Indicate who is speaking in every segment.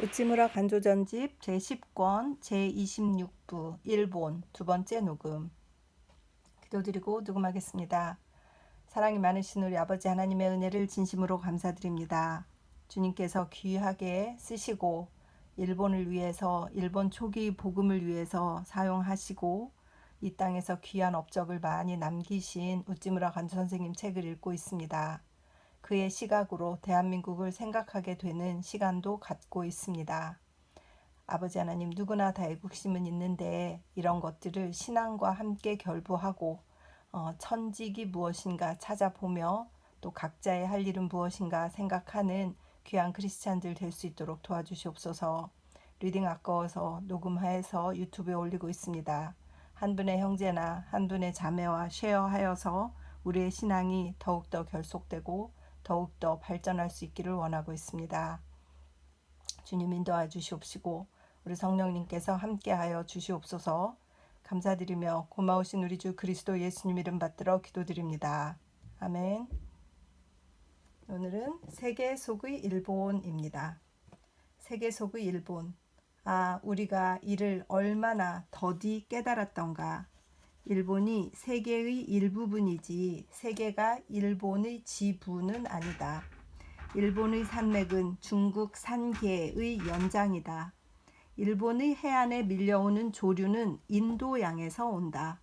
Speaker 1: 우찌무라 간조전집 제10권 제26부 일본 두 번째 녹음. 기도드리고 녹음하겠습니다. 사랑이 많으신 우리 아버지 하나님의 은혜를 진심으로 감사드립니다. 주님께서 귀하게 쓰시고 일본을 위해서, 일본 초기 복음을 위해서 사용하시고 이 땅에서 귀한 업적을 많이 남기신 우찌무라 간조 선생님 책을 읽고 있습니다. 그의 시각으로 대한민국을 생각하게 되는 시간도 갖고 있습니다. 아버지 하나님, 누구나 다 애국심은 있는데 이런 것들을 신앙과 함께 결부하고 천직이 무엇인가 찾아보며 또 각자의 할 일은 무엇인가 생각하는 귀한 크리스찬들 될 수 있도록 도와주시옵소서. 리딩 아까워서 녹음해서 유튜브에 올리고 있습니다. 한 분의 형제나 한 분의 자매와 쉐어하여서 우리의 신앙이 더욱더 결속되고 더욱더 발전할 수 있기를 원하고 있습니다. 주님 인도하 주시옵시고 우리 성령님께서 함께하여 주시옵소서. 감사드리며 고마우신 우리 주 그리스도 예수님 이름 받들어 기도드립니다. 아멘. 오늘은 세계 속의 일본입니다. 세계 속의 일본. 우리가 이를 얼마나 더디 깨달았던가. 일본이 세계의 일부분이지 세계가 일본의 지부는 아니다. 일본의 산맥은 중국 산계의 연장이다. 일본의 해안에 밀려오는 조류는 인도양에서 온다.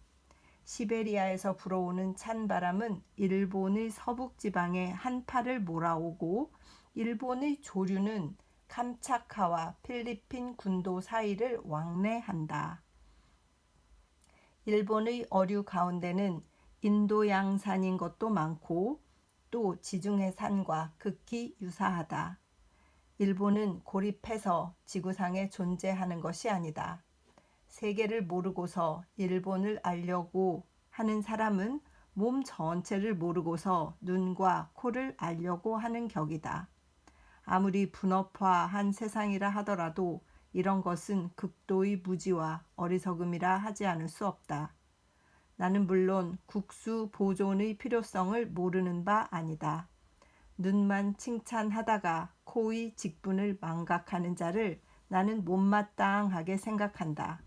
Speaker 1: 시베리아에서 불어오는 찬바람은 일본의 서북지방에 한파를 몰아오고 일본의 조류는 캄차카와 필리핀 군도 사이를 왕래한다. 일본의 어류 가운데는 인도양산인 것도 많고 또 지중해 산과 극히 유사하다. 일본은 고립해서 지구상에 존재하는 것이 아니다. 세계를 모르고서 일본을 알려고 하는 사람은 몸 전체를 모르고서 눈과 코를 알려고 하는 격이다. 아무리 분업화한 세상이라 하더라도 이런 것은 극도의 무지와 어리석음이라 하지 않을 수 없다. 나는 물론 국수 보존의 필요성을 모르는 바 아니다. 눈만 칭찬하다가 코의 직분을 망각하는 자를 나는 못마땅하게 생각한다.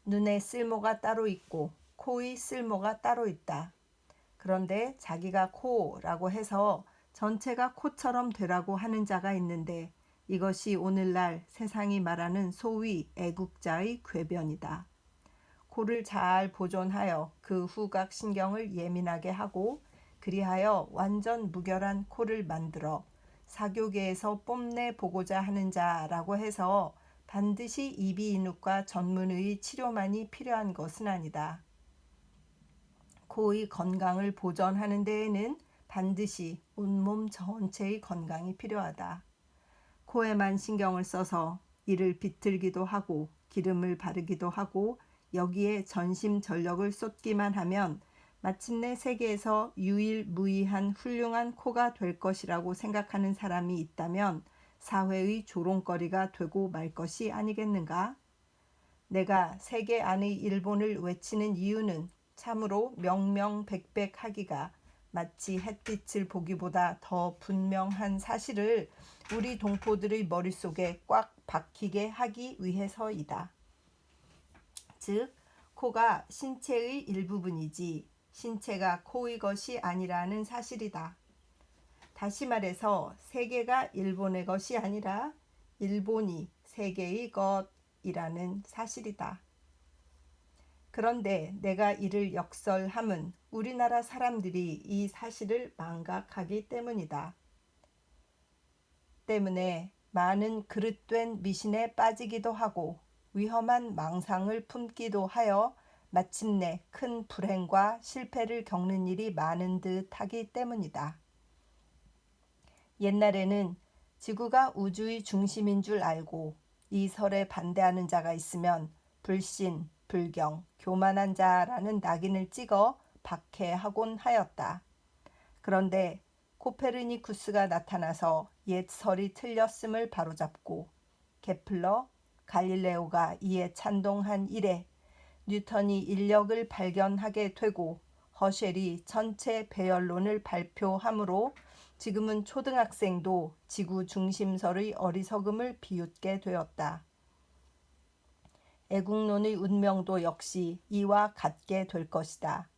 Speaker 1: 눈의 쓸모가 따로 있고 코의 쓸모가 따로 있다. 그런데 자기가 코라고 해서 전체가 코처럼 되라고 하는 자가 있는데 이것이 오늘날 세상이 말하는 소위 애국자의 궤변이다. 코를 잘 보존하여 그 후각 신경을 예민하게 하고 그리하여 완전 무결한 코를 만들어 사교계에서 뽐내보고자 하는 자라고 해서 반드시 이비인후과 전문의 치료만이 필요한 것은 아니다. 코의 건강을 보존하는 데에는 반드시 온몸 전체의 건강이 필요하다. 코에만 신경을 써서 이를 비틀기도 하고 기름을 바르기도 하고 여기에 전심전력을 쏟기만 하면 마침내 세계에서 유일무이한 훌륭한 코가 될 것이라고 생각하는 사람이 있다면 사회의 조롱거리가 되고 말 것이 아니겠는가? 내가 세계 안의 일본을 외치는 이유는 참으로 명명백백하기가 마치 햇빛을 보기보다 더 분명한 사실을 우리 동포들의 머릿속에 꽉 박히게 하기 위해서이다. 즉, 코가 신체의 일부분이지 신체가 코의 것이 아니라는 사실이다. 다시 말해서 세계가 일본의 것이 아니라 일본이 세계의 것이라는 사실이다. 그런데 내가 이를 역설함은 우리나라 사람들이 이 사실을 망각하기 때문이다. 때문에 많은 그릇된 미신에 빠지기도 하고 위험한 망상을 품기도 하여 마침내 큰 불행과 실패를 겪는 일이 많은 듯 하기 때문이다. 옛날에는 지구가 우주의 중심인 줄 알고 이 설에 반대하는 자가 있으면 불신, 불경, 교만한 자라는 낙인을 찍어 박해하곤 하였다. 그런데 코페르니쿠스가 나타나서 옛 설이 틀렸음을 바로잡고 케플러, 갈릴레오가 이에 찬동한 이래 뉴턴이 인력을 발견하게 되고 허쉘이 전체 배열론을 발표함으로 지금은 초등학생도 지구 중심설의 어리석음을 비웃게 되었다. 애국론의 운명도 역시 이와 같게 될 것이다.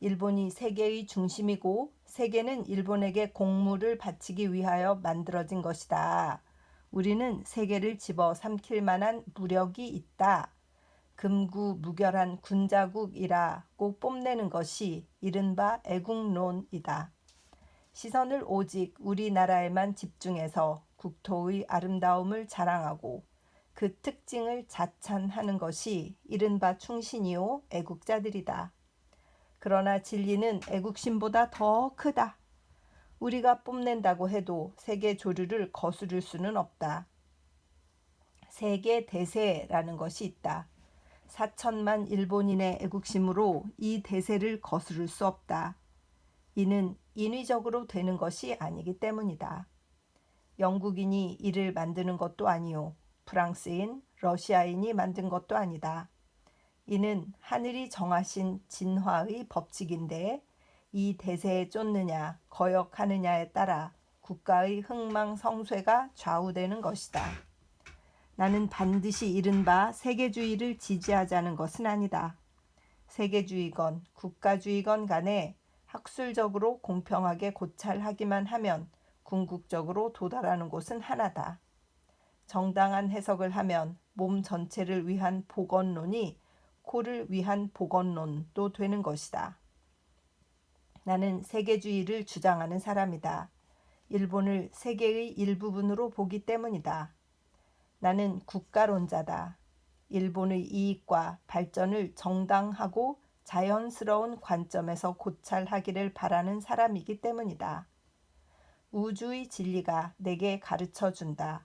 Speaker 1: 일본이 세계의 중심이고 세계는 일본에게 공물을 바치기 위하여 만들어진 것이다. 우리는 세계를 집어삼킬 만한 무력이 있다. 금구무결한 군자국이라고 뽐내는 것이 이른바 애국론이다. 시선을 오직 우리나라에만 집중해서 국토의 아름다움을 자랑하고 그 특징을 자찬하는 것이 이른바 충신이요 애국자들이다. 그러나 진리는 애국심보다 더 크다. 우리가 뽐낸다고 해도 세계 조류를 거스를 수는 없다. 세계 대세라는 것이 있다. 4천만 일본인의 애국심으로 이 대세를 거스를 수 없다. 이는 인위적으로 되는 것이 아니기 때문이다. 영국인이 이를 만드는 것도 아니요. 프랑스인, 러시아인이 만든 것도 아니다. 이는 하늘이 정하신 진화의 법칙인데 이 대세에 쫓느냐 거역하느냐에 따라 국가의 흥망성쇠가 좌우되는 것이다. 나는 반드시 이른바 세계주의를 지지하자는 것은 아니다. 세계주의건 국가주의건 간에 학술적으로 공평하게 고찰하기만 하면 궁극적으로 도달하는 곳은 하나다. 정당한 해석을 하면 몸 전체를 위한 복원론이 코를 위한 복원론도 되는 것이다. 나는 세계주의를 주장하는 사람이다. 일본을 세계의 일부분으로 보기 때문이다. 나는 국가론자다. 일본의 이익과 발전을 정당하고 자연스러운 관점에서 고찰하기를 바라는 사람이기 때문이다. 우주의 진리가 내게 가르쳐준다.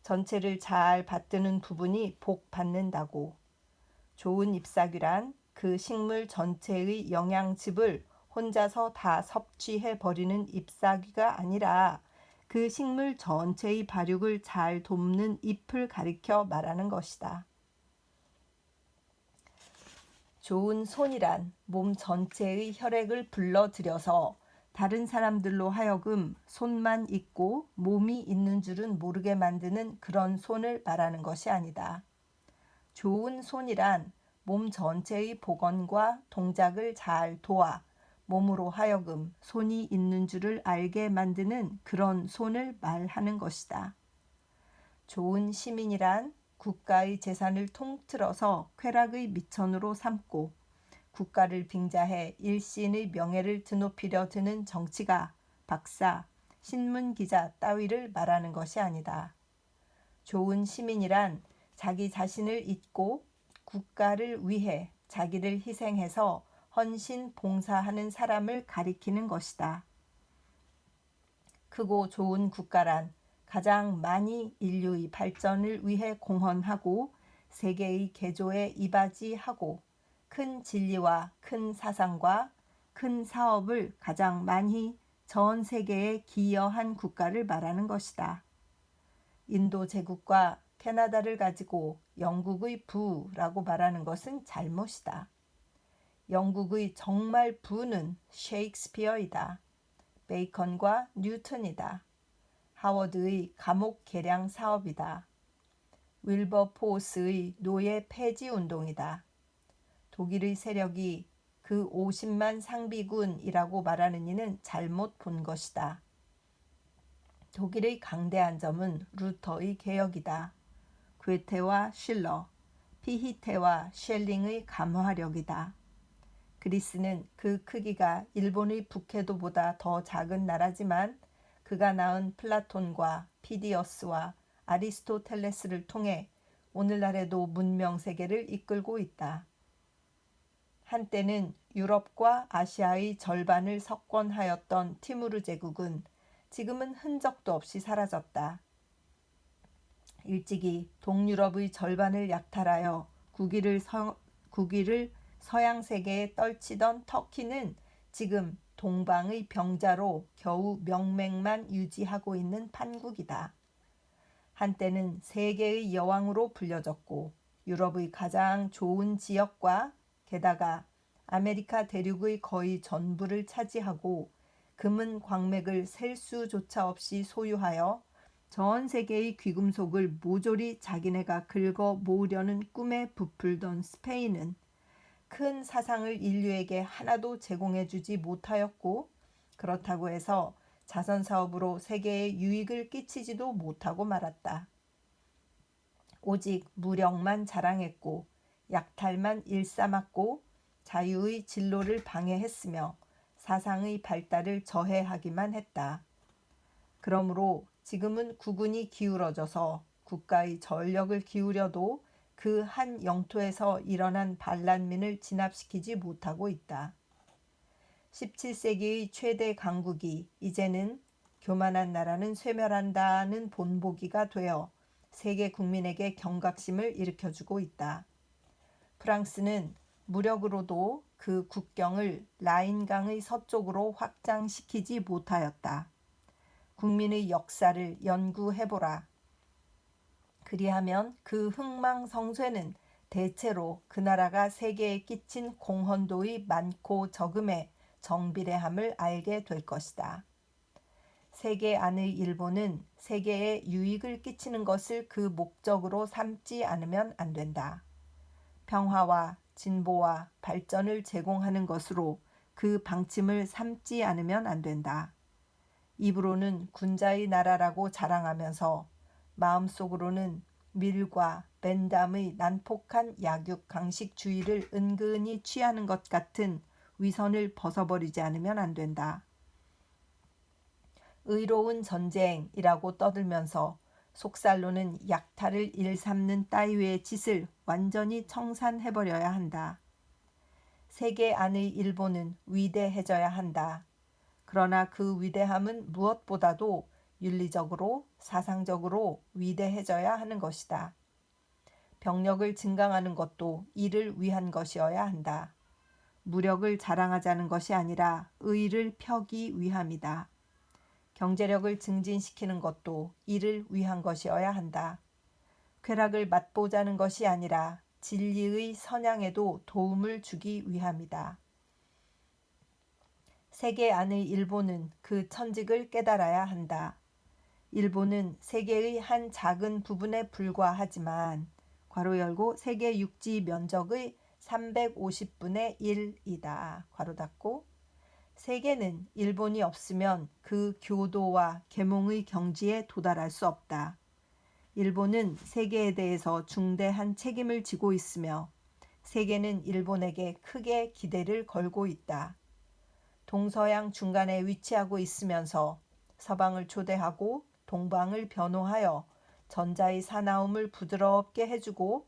Speaker 1: 전체를 잘 받드는 부분이 복 받는다고. 좋은 잎사귀란 그 식물 전체의 영양즙을 혼자서 다 섭취해버리는 잎사귀가 아니라 그 식물 전체의 발육을 잘 돕는 잎을 가리켜 말하는 것이다. 좋은 손이란 몸 전체의 혈액을 불러들여서 다른 사람들로 하여금 손만 있고 몸이 있는 줄은 모르게 만드는 그런 손을 말하는 것이 아니다. 좋은 손이란 몸 전체의 복원과 동작을 잘 도와 몸으로 하여금 손이 있는 줄을 알게 만드는 그런 손을 말하는 것이다. 좋은 시민이란 국가의 재산을 통틀어서 쾌락의 미천으로 삼고 국가를 빙자해 일시인의 명예를 드높이려 드는 정치가, 박사, 신문기자 따위를 말하는 것이 아니다. 좋은 시민이란 자기 자신을 잊고 국가를 위해 자기를 희생해서 헌신 봉사하는 사람을 가리키는 것이다. 크고 좋은 국가란 가장 많이 인류의 발전을 위해 공헌하고 세계의 개조에 이바지하고 큰 진리와 큰 사상과 큰 사업을 가장 많이 전 세계에 기여한 국가를 말하는 것이다. 인도 제국과 캐나다를 가지고 영국의 부라고 말하는 것은 잘못이다. 영국의 정말 부는 셰익스피어이다. 베이컨과 뉴턴이다. 하워드의 감옥 개량 사업이다. 윌버포스의 노예 폐지 운동이다. 독일의 세력이 그 50만 상비군이라고 말하는 이는 잘못 본 것이다. 독일의 강대한 점은 루터의 개혁이다. 괴테와 실러, 피히테와 셸링의 감화력이다. 그리스는 그 크기가 일본의 북해도보다 더 작은 나라지만 그가 낳은 플라톤과 피디어스와 아리스토텔레스를 통해 오늘날에도 문명 세계를 이끌고 있다. 한때는 유럽과 아시아의 절반을 석권하였던 티무르 제국은 지금은 흔적도 없이 사라졌다. 일찍이 동유럽의 절반을 약탈하여 국위를 서양 세계에 떨치던 터키는 지금 동방의 병자로 겨우 명맥만 유지하고 있는 판국이다. 한때는 세계의 여왕으로 불려졌고 유럽의 가장 좋은 지역과 게다가 아메리카 대륙의 거의 전부를 차지하고 금은 광맥을 셀 수조차 없이 소유하여 전 세계의 귀금속을 모조리 자기네가 긁어 모으려는 꿈에 부풀던 스페인은 큰 사상을 인류에게 하나도 제공해주지 못하였고, 그렇다고 해서 자선사업으로 세계에 유익을 끼치지도 못하고 말았다. 오직 무력만 자랑했고 약탈만 일삼았고 자유의 진로를 방해했으며 사상의 발달을 저해하기만 했다. 그러므로 지금은 국군이 기울어져서 국가의 전력을 기울여도 그 한 영토에서 일어난 반란민을 진압시키지 못하고 있다. 17세기의 최대 강국이 이제는 교만한 나라는 쇠멸한다는 본보기가 되어 세계 국민에게 경각심을 일으켜주고 있다. 프랑스는 무력으로도 그 국경을 라인강의 서쪽으로 확장시키지 못하였다. 국민의 역사를 연구해보라. 그리하면 그 흥망성쇠는 대체로 그 나라가 세계에 끼친 공헌도의 많고 적음에 정비례함을 알게 될 것이다. 세계 안의 일본은 세계에 유익을 끼치는 것을 그 목적으로 삼지 않으면 안 된다. 평화와 진보와 발전을 제공하는 것으로 그 방침을 삼지 않으면 안 된다. 입으로는 군자의 나라라고 자랑하면서 마음속으로는 밀과 벤담의 난폭한 약육강식주의를 은근히 취하는 것 같은 위선을 벗어버리지 않으면 안 된다. 의로운 전쟁이라고 떠들면서 속살로는 약탈을 일삼는 따위의 짓을 완전히 청산해버려야 한다. 세계 안의 일본은 위대해져야 한다. 그러나 그 위대함은 무엇보다도 윤리적으로 사상적으로 위대해져야 하는 것이다. 병력을 증강하는 것도 이를 위한 것이어야 한다. 무력을 자랑하자는 것이 아니라 의를 펴기 위함이다. 경제력을 증진시키는 것도 이를 위한 것이어야 한다. 쾌락을 맛보자는 것이 아니라 진리의 선양에도 도움을 주기 위함이다. 세계 안의 일본은 그 천직을 깨달아야 한다. 일본은 세계의 한 작은 부분에 불과하지만 괄호 열고 세계 육지 면적의 350분의 1이다. 괄호 닫고 세계는 일본이 없으면 그 교도와 계몽의 경지에 도달할 수 없다. 일본은 세계에 대해서 중대한 책임을 지고 있으며 세계는 일본에게 크게 기대를 걸고 있다. 동서양 중간에 위치하고 있으면서 서방을 초대하고 동방을 변호하여 전자의 사나움을 부드럽게 해주고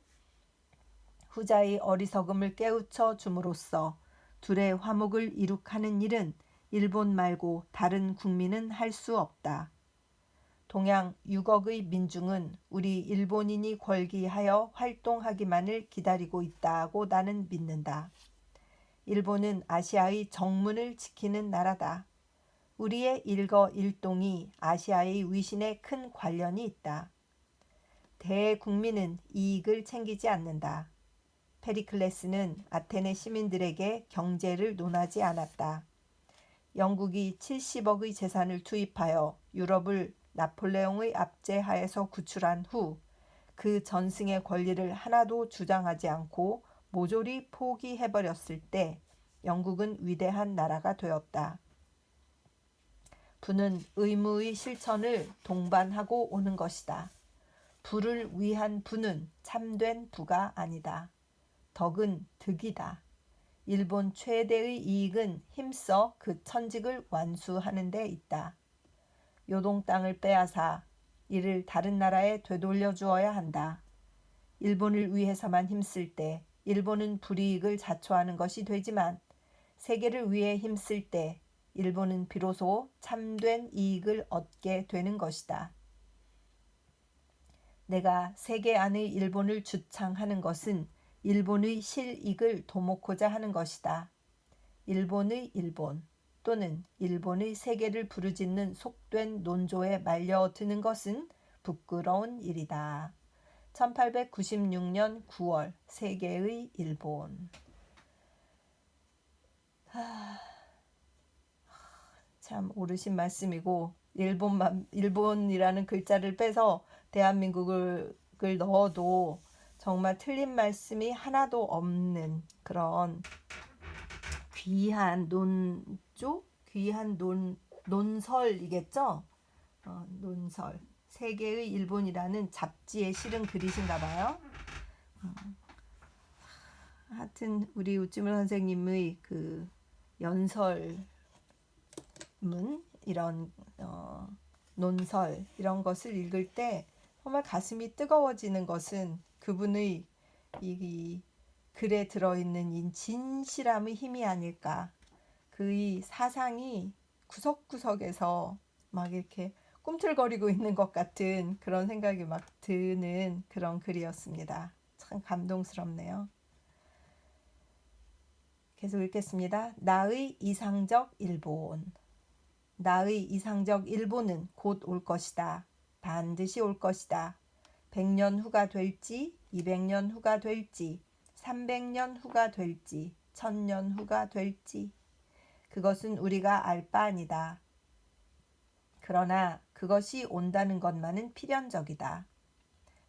Speaker 1: 후자의 어리석음을 깨우쳐 줌으로써 둘의 화목을 이룩하는 일은 일본 말고 다른 국민은 할 수 없다. 동양 6억의 민중은 우리 일본인이 걸기하여 활동하기만을 기다리고 있다고 나는 믿는다. 일본은 아시아의 정문을 지키는 나라다. 우리의 일거일동이 아시아의 위신에 큰 관련이 있다. 대국민은 이익을 챙기지 않는다. 페리클레스는 아테네 시민들에게 경제를 논하지 않았다. 영국이 70억의 재산을 투입하여 유럽을 나폴레옹의 압제하에서 구출한 후 그 전승의 권리를 하나도 주장하지 않고 모조리 포기해버렸을 때 영국은 위대한 나라가 되었다. 부는 의무의 실천을 동반하고 오는 것이다. 부를 위한 부는 참된 부가 아니다. 덕은 득이다. 일본 최대의 이익은 힘써 그 천직을 완수하는 데 있다. 요동 땅을 빼앗아 이를 다른 나라에 되돌려 주어야 한다. 일본을 위해서만 힘쓸 때 일본은 불이익을 자초하는 것이 되지만 세계를 위해 힘쓸 때 일본은 비로소 참된 이익을 얻게 되는 것이다. 내가 세계 안의 일본을 주창하는 것은 일본의 실익을 도모코자 하는 것이다. 일본의 일본 또는 일본의 세계를 부르짖는 속된 논조에 말려드는 것은 부끄러운 일이다. 1896년 9월 세계의 일본. 참 옳으신 말씀이고 일본이라는 글자를 빼서 대한민국을 넣어도 정말 틀린 말씀이 하나도 없는 그런 귀한 논설이겠죠? 논설. 세계의 일본이라는 잡지에 실은 글이신가 봐요. 하여튼 우리 우찌물 선생님의 그 연설문 이런 논설 이런 것을 읽을 때 정말 가슴이 뜨거워지는 것은 그분의 이 글에 들어있는 이 진실함의 힘이 아닐까. 그의 사상이 구석구석에서 막 이렇게 꿈틀거리고 있는 것 같은 그런 생각이 막 드는 그런 글이었습니다. 참 감동스럽네요. 계속 읽겠습니다. 나의 이상적 일본. 나의 이상적 일본은 곧 올 것이다. 반드시 올 것이다. 100년 후가 될지, 200년 후가 될지, 300년 후가 될지, 1000년 후가 될지 그것은 우리가 알 바 아니다. 그러나 그것이 온다는 것만은 필연적이다.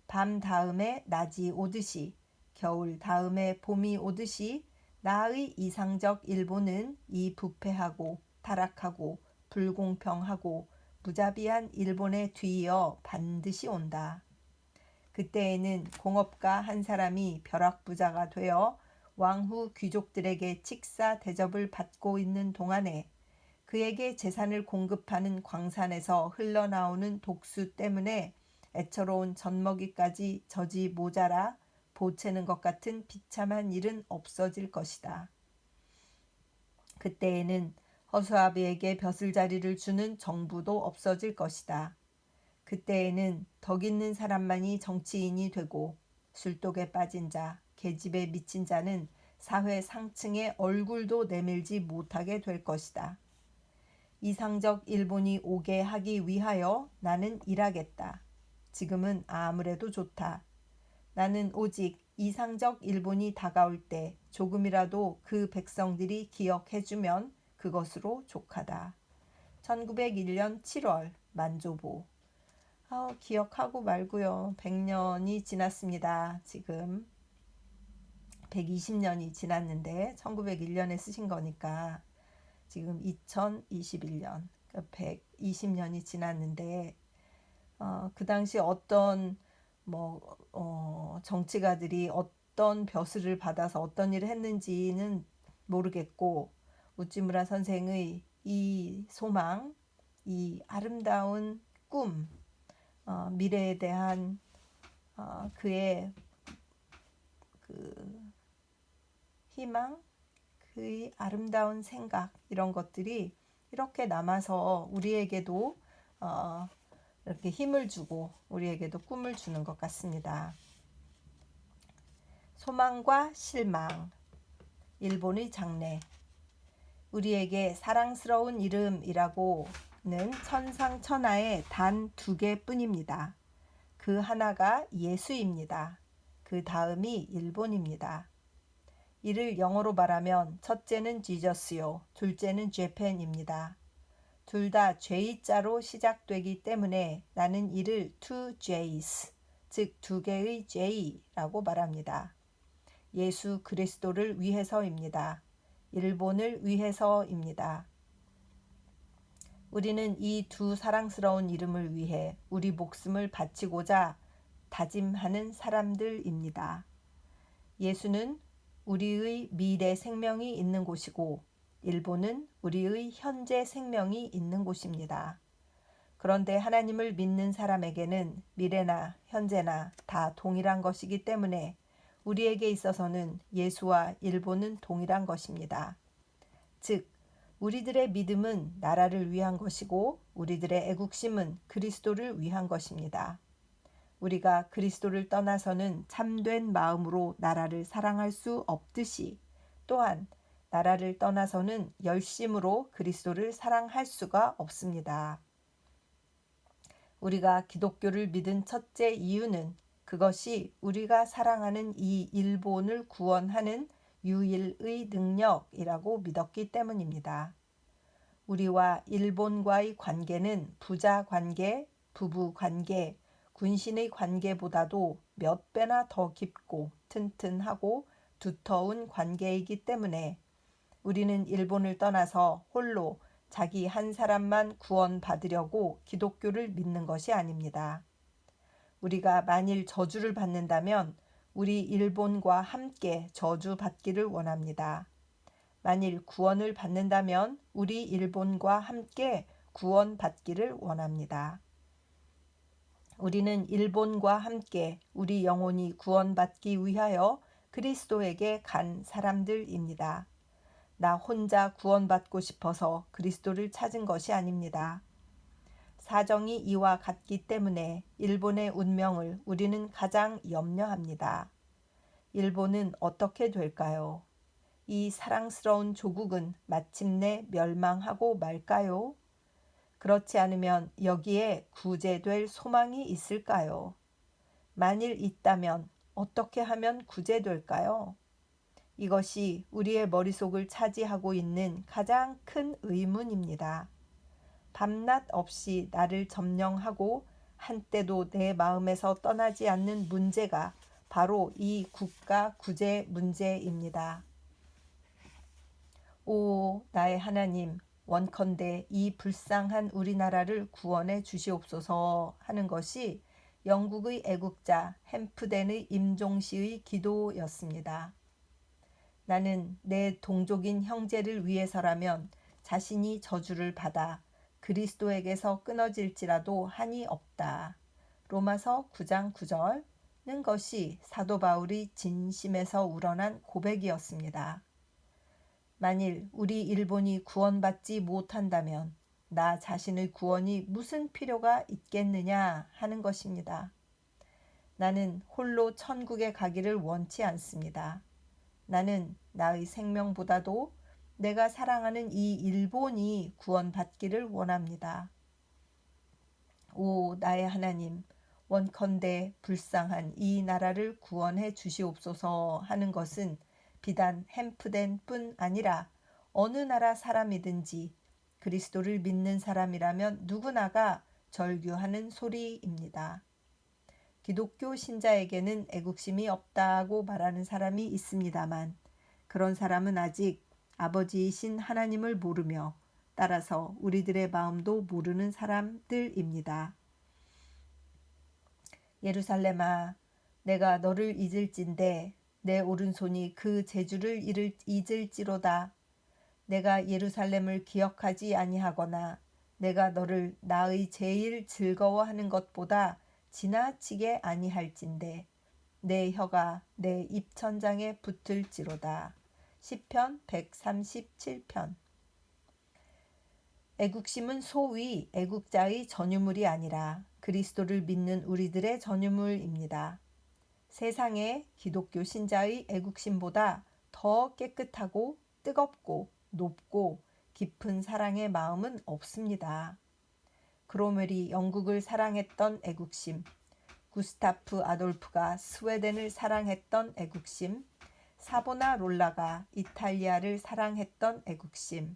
Speaker 1: 밤 다음에 낮이 오듯이, 겨울 다음에 봄이 오듯이 나의 이상적 일본은 이 부패하고 타락하고 불공평하고 무자비한 일본에 뒤이어 반드시 온다. 그때에는 공업가 한 사람이 벼락부자가 되어 왕후 귀족들에게 직사 대접을 받고 있는 동안에 그에게 재산을 공급하는 광산에서 흘러나오는 독수 때문에 애처로운 젖먹이까지 젖이 모자라 보채는 것 같은 비참한 일은 없어질 것이다. 그때에는 허수아비에게 벼슬자리를 주는 정부도 없어질 것이다. 그때에는 덕 있는 사람만이 정치인이 되고 술독에 빠진 자, 계집에 미친 자는 사회 상층의 얼굴도 내밀지 못하게 될 것이다. 이상적 일본이 오게 하기 위하여 나는 일하겠다. 지금은 아무래도 좋다. 나는 오직 이상적 일본이 다가올 때 조금이라도 그 백성들이 기억해주면 그것으로 족하다. 1901년 7월 만조보. 기억하고 말고요. 100년이 지났습니다. 지금 120년이 지났는데 1901년에 쓰신 거니까 지금 2021년 120년이 지났는데 그 당시 어떤 정치가들이 어떤 벼슬을 받아서 어떤 일을 했는지는 모르겠고 우찌무라 선생의 이 소망, 이 아름다운 꿈, 미래에 대한 그의 그 희망, 그의 아름다운 생각 이런 것들이 이렇게 남아서 우리에게도 이렇게 힘을 주고 우리에게도 꿈을 주는 것 같습니다. 소망과 실망, 일본의 장래. 우리에게 사랑스러운 이름이라고는 천상천하에 단 2개뿐입니다. 그 하나가 예수입니다. 그 다음이 일본입니다. 이를 영어로 말하면 첫째는 지저스요, 둘째는 재팬입니다. 둘 다 J자로 시작되기 때문에 나는 이를 two J's, 즉 2개의 J라고 말합니다. 예수 그리스도를 위해서입니다. 일본을 위해서입니다. 우리는 이 두 사랑스러운 이름을 위해 우리 목숨을 바치고자 다짐하는 사람들입니다. 예수는 우리의 미래 생명이 있는 곳이고 일본은 우리의 현재 생명이 있는 곳입니다. 그런데 하나님을 믿는 사람에게는 미래나 현재나 다 동일한 것이기 때문에 우리에게 있어서는 예수와 일본은 동일한 것입니다. 즉, 우리들의 믿음은 나라를 위한 것이고 우리들의 애국심은 그리스도를 위한 것입니다. 우리가 그리스도를 떠나서는 참된 마음으로 나라를 사랑할 수 없듯이 또한 나라를 떠나서는 열심으로 그리스도를 사랑할 수가 없습니다. 우리가 기독교를 믿은 첫째 이유는 그것이 우리가 사랑하는 이 일본을 구원하는 유일의 능력이라고 믿었기 때문입니다. 우리와 일본과의 관계는 부자 관계, 부부 관계, 군신의 관계보다도 몇 배나 더 깊고 튼튼하고 두터운 관계이기 때문에 우리는 일본을 떠나서 홀로 자기 한 사람만 구원받으려고 기독교를 믿는 것이 아닙니다. 우리가 만일 저주를 받는다면 우리 일본과 함께 저주받기를 원합니다. 만일 구원을 받는다면 우리 일본과 함께 구원받기를 원합니다. 우리는 일본과 함께 우리 영혼이 구원받기 위하여 그리스도에게 간 사람들입니다. 나 혼자 구원받고 싶어서 그리스도를 찾은 것이 아닙니다. 사정이 이와 같기 때문에 일본의 운명을 우리는 가장 염려합니다. 일본은 어떻게 될까요? 이 사랑스러운 조국은 마침내 멸망하고 말까요? 그렇지 않으면 여기에 구제될 소망이 있을까요? 만일 있다면 어떻게 하면 구제될까요? 이것이 우리의 머릿속을 차지하고 있는 가장 큰 의문입니다. 밤낮 없이 나를 점령하고 한때도 내 마음에서 떠나지 않는 문제가 바로 이 국가 구제 문제입니다. 오, 나의 하나님, 원컨대 이 불쌍한 우리나라를 구원해 주시옵소서 하는 것이 영국의 애국자 햄프덴의 임종시의 기도였습니다. 나는 내 동족인 형제를 위해서라면 자신이 저주를 받아 그리스도에게서 끊어질지라도 한이 없다. 로마서 9장 9절는 것이 사도 바울이 진심에서 우러난 고백이었습니다. 만일 우리 일본이 구원받지 못한다면 나 자신의 구원이 무슨 필요가 있겠느냐 하는 것입니다. 나는 홀로 천국에 가기를 원치 않습니다. 나는 나의 생명보다도 내가 사랑하는 이 일본이 구원받기를 원합니다. 오, 나의 하나님, 원컨대 불쌍한 이 나라를 구원해 주시옵소서 하는 것은 비단 햄프덴 뿐 아니라 어느 나라 사람이든지 그리스도를 믿는 사람이라면 누구나가 절규하는 소리입니다. 기독교 신자에게는 애국심이 없다고 말하는 사람이 있습니다만 그런 사람은 아직 아버지이신 하나님을 모르며 따라서 우리들의 마음도 모르는 사람들입니다. 예루살렘아, 내가 너를 잊을진대 내 오른손이 그 재주를 잊을지로다. 내가 예루살렘을 기억하지 아니하거나 내가 너를 나의 제일 즐거워하는 것보다 지나치게 아니할진대 내 혀가 내 입천장에 붙을지로다. 시편 137편. 애국심은 소위 애국자의 전유물이 아니라 그리스도를 믿는 우리들의 전유물입니다. 세상의 기독교 신자의 애국심보다 더 깨끗하고 뜨겁고 높고 깊은 사랑의 마음은 없습니다. 크로멜이 영국을 사랑했던 애국심, 구스타프 아돌프가 스웨덴을 사랑했던 애국심, 사보나롤라가 이탈리아를 사랑했던 애국심,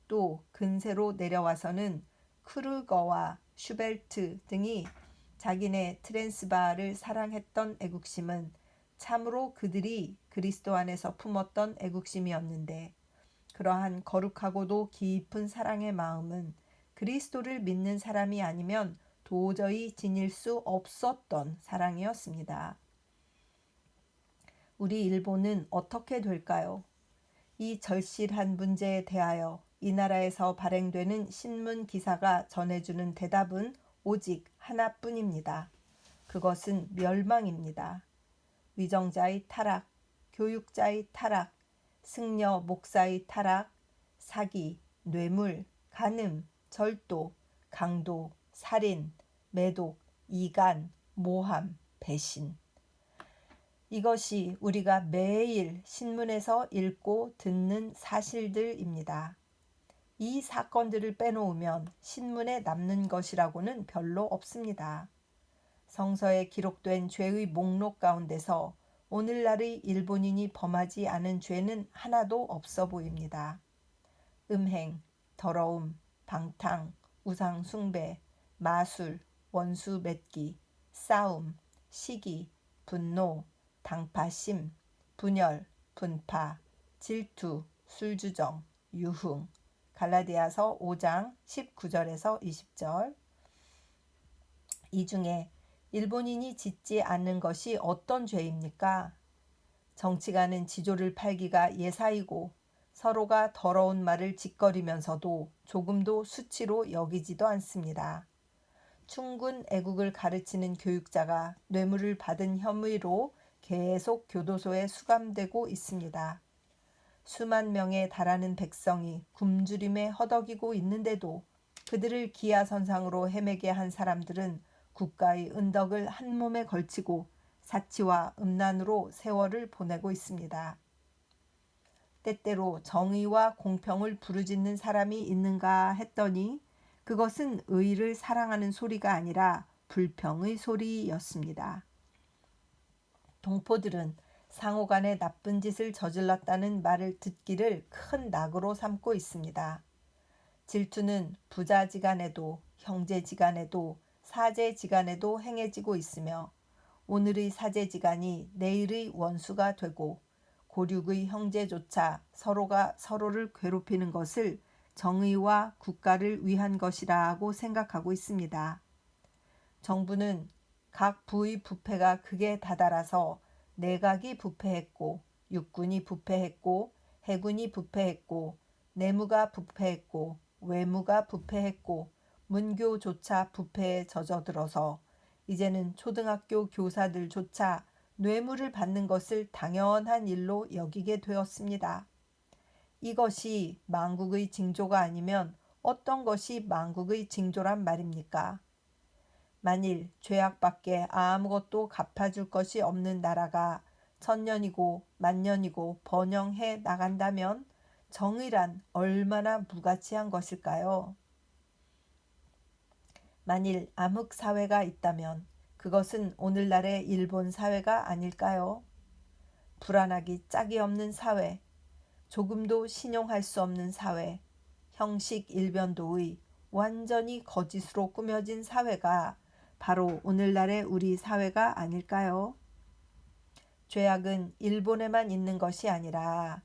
Speaker 1: 또 근세로 내려와서는 크루거와 슈벨트 등이 자기네 트랜스바를 사랑했던 애국심은 참으로 그들이 그리스도 안에서 품었던 애국심이었는데 그러한 거룩하고도 깊은 사랑의 마음은 그리스도를 믿는 사람이 아니면 도저히 지닐 수 없었던 사랑이었습니다. 우리 일본은 어떻게 될까요? 이 절실한 문제에 대하여 이 나라에서 발행되는 신문 기사가 전해주는 대답은 오직 하나뿐입니다. 그것은 멸망입니다. 위정자의 타락, 교육자의 타락, 승려 목사의 타락, 사기, 뇌물, 간음, 절도, 강도, 살인, 매독, 이간, 모함, 배신. 이것이 우리가 매일 신문에서 읽고 듣는 사실들입니다. 이 사건들을 빼놓으면 신문에 남는 것이라고는 별로 없습니다. 성서에 기록된 죄의 목록 가운데서 오늘날의 일본인이 범하지 않은 죄는 하나도 없어 보입니다. 음행, 더러움, 방탕, 우상 숭배, 마술, 원수 맺기, 싸움, 시기, 분노, 당파심, 분열, 분파, 질투, 술주정, 유흥. 갈라디아서 5장 19절에서 20절. 이 중에 일본인이 짓지 않는 것이 어떤 죄입니까? 정치가는 지조를 팔기가 예사이고 서로가 더러운 말을 짓거리면서도 조금도 수치로 여기지도 않습니다. 충군 애국을 가르치는 교육자가 뇌물을 받은 혐의로 계속 교도소에 수감되고 있습니다. 수만 명에 달하는 백성이 굶주림에 허덕이고 있는데도 그들을 기아선상으로 헤매게 한 사람들은 국가의 은덕을 한 몸에 걸치고 사치와 음란으로 세월을 보내고 있습니다. 때때로 정의와 공평을 부르짖는 사람이 있는가 했더니 그것은 의를 사랑하는 소리가 아니라 불평의 소리였습니다. 동포들은 상호간에 나쁜 짓을 저질렀다는 말을 듣기를 큰 낙으로 삼고 있습니다. 질투는 부자지간에도 형제지간에도 사제지간에도 행해지고 있으며 오늘의 사제지간이 내일의 원수가 되고 고륙의 형제조차 서로가 서로를 괴롭히는 것을 정의와 국가를 위한 것이라고 생각하고 있습니다. 정부는 각 부의 부패가 극에 다다라서 내각이 부패했고 육군이 부패했고 해군이 부패했고 내무가 부패했고 외무가 부패했고 문교조차 부패에 젖어들어서 이제는 초등학교 교사들조차 뇌물을 받는 것을 당연한 일로 여기게 되었습니다. 이것이 만국의 징조가 아니면 어떤 것이 만국의 징조란 말입니까? 만일 죄악밖에 아무것도 갚아줄 것이 없는 나라가 천년이고 만년이고 번영해 나간다면 정의란 얼마나 무가치한 것일까요? 만일 암흑사회가 있다면 그것은 오늘날의 일본 사회가 아닐까요? 불안하기 짝이 없는 사회, 조금도 신용할 수 없는 사회, 형식 일변도의 완전히 거짓으로 꾸며진 사회가 바로 오늘날의 우리 사회가 아닐까요? 죄악은 일본에만 있는 것이 아니라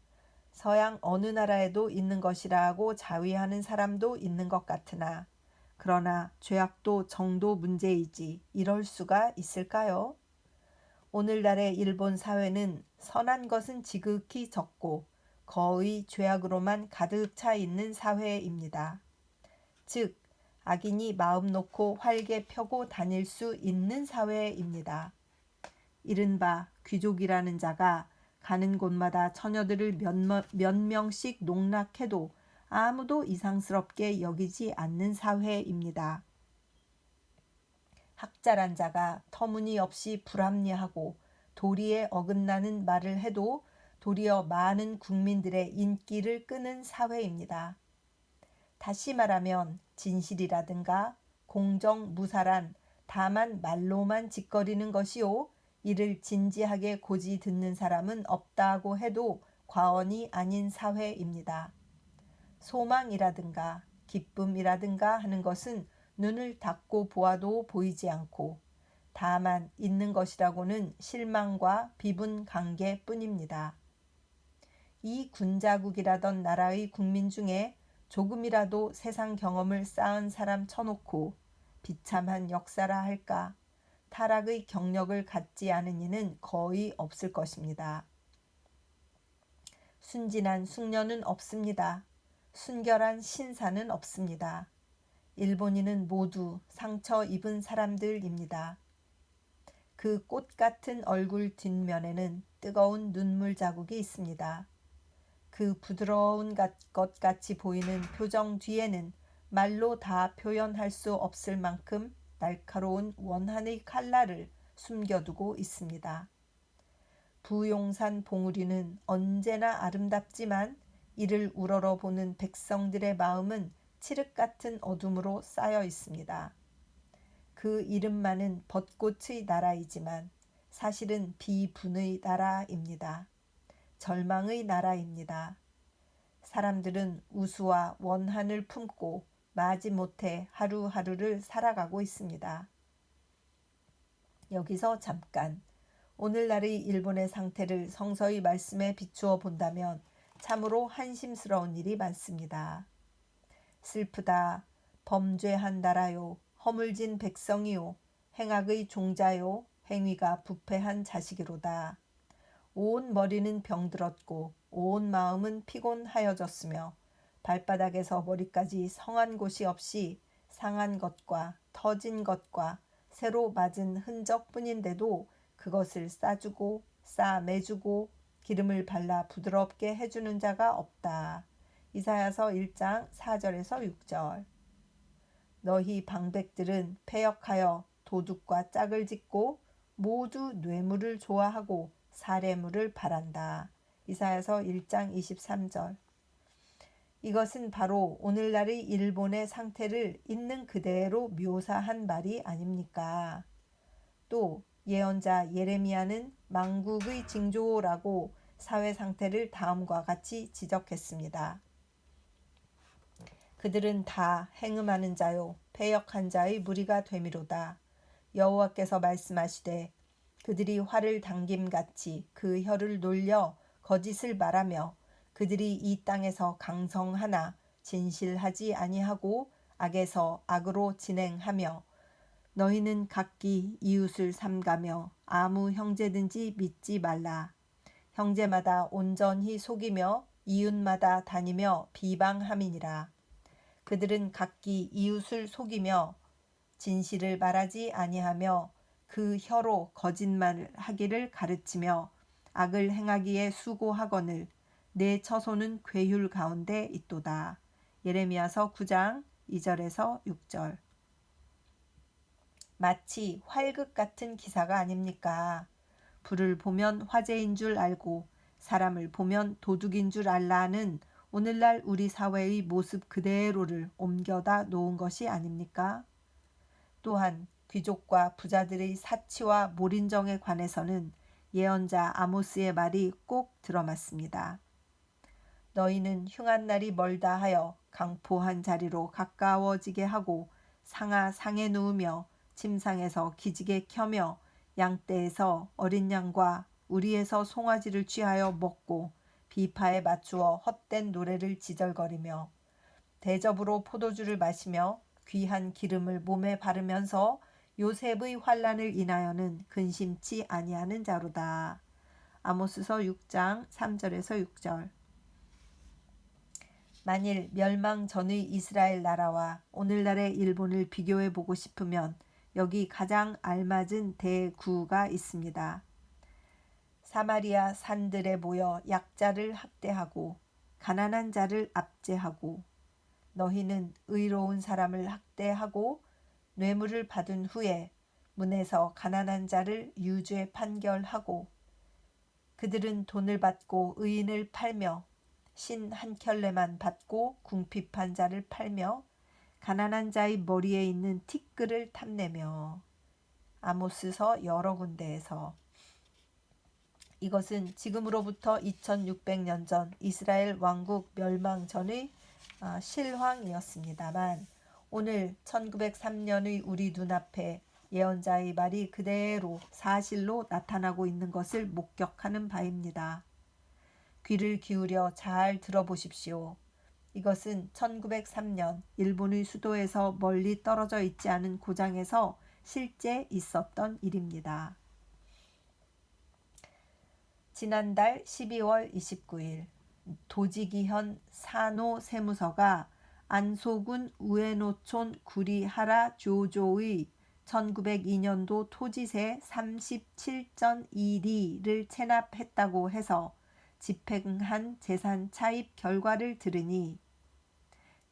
Speaker 1: 서양 어느 나라에도 있는 것이라고 자위하는 사람도 있는 것 같으나 그러나 죄악도 정도 문제이지 이럴 수가 있을까요? 오늘날의 일본 사회는 선한 것은 지극히 적고 거의 죄악으로만 가득 차 있는 사회입니다. 즉, 악인이 마음 놓고 활개 펴고 다닐 수 있는 사회입니다. 이른바 귀족이라는 자가 가는 곳마다 처녀들을 몇 명씩 농락해도 아무도 이상스럽게 여기지 않는 사회입니다. 학자란 자가 터무니없이 불합리하고 도리에 어긋나는 말을 해도 도리어 많은 국민들의 인기를 끄는 사회입니다. 다시 말하면 진실이라든가 공정무사란 다만 말로만 짓거리는 것이요 이를 진지하게 고지 듣는 사람은 없다고 해도 과언이 아닌 사회입니다. 소망이라든가 기쁨이라든가 하는 것은 눈을 닫고 보아도 보이지 않고 다만 있는 것이라고는 실망과 비분 관계뿐입니다. 이 군자국이라던 나라의 국민 중에 조금이라도 세상 경험을 쌓은 사람 쳐놓고 비참한 역사라 할까 타락의 경력을 갖지 않은 이는 거의 없을 것입니다. 순진한 숙녀는 없습니다. 순결한 신사는 없습니다. 일본인은 모두 상처 입은 사람들입니다. 그 꽃 같은 얼굴 뒷면에는 뜨거운 눈물 자국이 있습니다. 그 부드러운 것 같이 보이는 표정 뒤에는 말로 다 표현할 수 없을 만큼 날카로운 원한의 칼날을 숨겨두고 있습니다. 부용산 봉우리는 언제나 아름답지만 이를 우러러보는 백성들의 마음은 칠흑 같은 어둠으로 쌓여 있습니다. 그 이름만은 벚꽃의 나라이지만 사실은 비분의 나라입니다. 절망의 나라입니다. 사람들은 우수와 원한을 품고 마지못해 하루하루를 살아가고 있습니다. 여기서 잠깐 오늘날의 일본의 상태를 성서의 말씀에 비추어 본다면 참으로 한심스러운 일이 많습니다. 슬프다. 범죄한 나라요. 허물진 백성이요. 행악의 종자요. 행위가 부패한 자식이로다. 온 머리는 병들었고 온 마음은 피곤하여졌으며 발바닥에서 머리까지 성한 곳이 없이 상한 것과 터진 것과 새로 맞은 흔적뿐인데도 그것을 싸주고 싸매주고 기름을 발라 부드럽게 해주는 자가 없다. 이사야서 1장 4절에서 6절. 너희 방백들은 패역하여 도둑과 짝을 짓고 모두 뇌물을 좋아하고 사례물을 바란다. 이사야서 1장 23절. 이것은 바로 오늘날의 일본의 상태를 있는 그대로 묘사한 말이 아닙니까? 또 예언자 예레미야는 망국의 징조라고 사회 상태를 다음과 같이 지적했습니다. 그들은 다 행음하는 자요 패역한 자의 무리가 되미로다. 여호와께서 말씀하시되 그들이 활을 당김같이 그 혀를 놀려 거짓을 말하며 그들이 이 땅에서 강성하나 진실하지 아니하고 악에서 악으로 진행하며 너희는 각기 이웃을 삼가며 아무 형제든지 믿지 말라. 형제마다 온전히 속이며 이웃마다 다니며 비방함이니라. 그들은 각기 이웃을 속이며 진실을 말하지 아니하며 그 혀로 거짓말하기를 가르치며 악을 행하기에 수고하거늘 내 처소는 괴휼 가운데 있도다. 예레미야서 9장 2절에서 6절. 마치 활극 같은 기사가 아닙니까? 불을 보면 화재인 줄 알고 사람을 보면 도둑인 줄 알라는 오늘날 우리 사회의 모습 그대로를 옮겨다 놓은 것이 아닙니까? 또한 귀족과 부자들의 사치와 몰인정에 관해서는 예언자 아모스의 말이 꼭 들어맞습니다. 너희는 흉한 날이 멀다 하여 강포한 자리로 가까워지게 하고 상아 상에 누우며 침상에서 기지개 켜며 양떼에서 어린 양과 우리에서 송아지를 취하여 먹고 비파에 맞추어 헛된 노래를 지절거리며 대접으로 포도주를 마시며 귀한 기름을 몸에 바르면서 요셉의 환난을 인하여는 근심치 아니하는 자로다. 아모스서 6장 3절에서 6절. 만일 멸망 전의 이스라엘 나라와 오늘날의 일본을 비교해 보고 싶으면 여기 가장 알맞은 대구가 있습니다. 사마리아 산들에 모여 약자를 학대하고 가난한 자를 압제하고 너희는 의로운 사람을 학대하고 뇌물을 받은 후에 문에서 가난한 자를 유죄 판결하고 그들은 돈을 받고 의인을 팔며 신 한 켤레만 받고 궁핍한 자를 팔며 가난한 자의 머리에 있는 티끌을 탐내며. 아모스서 여러 군데에서. 이것은 지금으로부터 2600년 전 이스라엘 왕국 멸망 전의 실황이었습니다만 오늘 1903년의 우리 눈앞에 예언자의 말이 그대로 사실로 나타나고 있는 것을 목격하는 바입니다. 귀를 기울여 잘 들어보십시오. 이것은 1903년 일본의 수도에서 멀리 떨어져 있지 않은 고장에서 실제 있었던 일입니다. 지난달 12월 29일 도지기현 산호세무서가 안소군 우에노촌 구리하라 조조의 1902년도 토지세 37.2리를 체납했다고 해서 집행한 재산 차입 결과를 들으니